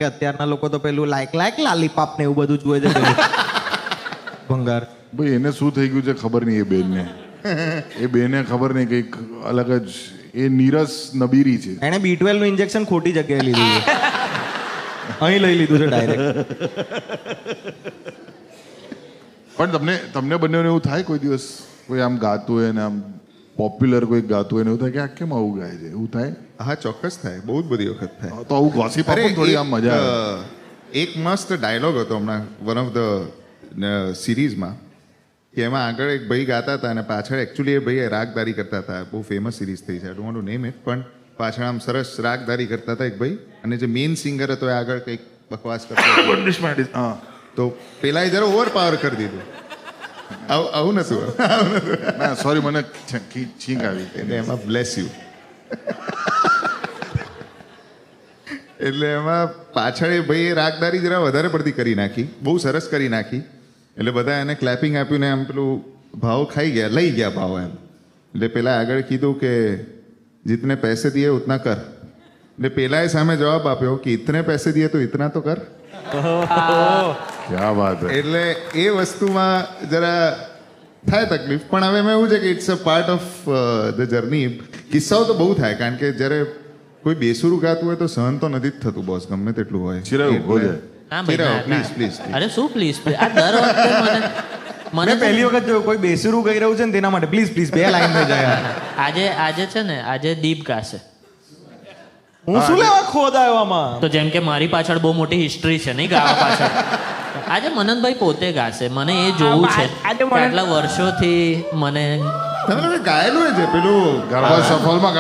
કે અત્યારના લોકો તો પેલું લાઈક લાલીપાપ ને એવું બધું જુએ છે પેલું. ભંગાર ભાઈ એને શું થઈ ગયું છે ખબર નહીં એ બેનને. એ બેને ખબર નહીં કંઈક અલગ જ એ નીરસ નબીરી છે. એને B12 નું ઇન્જેક્શન ખોટી જગ્યાએ લીધું છે. અહીં લઈ લીધું છે ડાયરેક્ટ. પણ તમને બંનેને એવું થાય કોઈ દિવસ કોઈ આમ ગાતું હોય ને આમ પોપ્યુલર કોઈ ગાતું હોય ને એવું થાય કે આ કેમ આવું ગાય છે એવું થાય? હા ચોક્કસ થાય, બહુ જ બધી વખત થાય. તો આવું ગોસિપ આપો ને થોડી આમ મજા આવે. એક મસ્ત ડાયલોગ હતો હમણાં વન ઓફ ધ સિરીઝમાં કે એમાં આગળ એક ભાઈ ગાતા હતા અને પાછળ એકચ્યુઅલી એ ભાઈ રાગદારી કરતા હતા. બહુ ફેમસ સિરીઝ થઈ છે, I don't want to name it, પણ પાછળ આમ સરસ રાગદારી કરતા હતા એક ભાઈ, અને જે મેઇન સિંગર હતો એ આગળ કંઈક બકવાસ કરતો હતો. હા તો પેલા એ જરા ઓવર પાવર કરી દીધું. આવું નતું. ના સોરી મને છીંક આવી. એટલે એમાં બ્લેસ યુ. એટલે એમાં પાછળ એ ભાઈ રાગદારી જરા વધારે પડતી કરી નાખી, બહુ સરસ કરી નાખી. એટલે બધા એને ક્લેપિંગ આપ્યું ને આમ પેલું ભાવ ખાઈ ગયા, લઈ ગયા ભાવ એમ. એટલે પેલા આગળ કીધું કે જીતને પૈસે દિए ઉતના કર. એટલે પેલાએ સામે જવાબ આપ્યો કે ઇતને પૈસે દિए તો ઇતના તો કર. ક્યાં વાત હે. એટલે એ વસ્તુમાં જરા થાય તકલીફ, પણ હવે એમાં એવું છે કે it's a part of the journey. કિસ્સાઓ તો બહુ થાય, કારણ કે જ્યારે કોઈ બેસુરું ગાતું હોય તો સહન તો નથી જ થતું બોસ, ગમે તેટલું હોય. ચિરાયું બોલે. ના ભાઈ, ના, પ્લીઝ ના. પ્લીઝ. અરે શું પ્લીઝ આ દર વખતે મને મેં પહેલી વખત જોયું કોઈ બેસુરું ગઈ રહ્યું છે ને તેના માટે પ્લીઝ બે લાઈન થઈ જાય. આજે છે ને, આજે દીપ ગાશે. હું શું લેવા ખોદ આવ્યો આમાં? તો જેમ કે મારી પાછળ બહુ મોટી હિસ્ટ્રી છે નહીં ગાવા પાછળ. આજે મનનભાઈ પોતે ગાશે, મને એ જોવું છે. આજે મને- આટલા વર્ષોથી મને તમે લોકો ગાયેલું છે પેલું ગરબા સફળમાં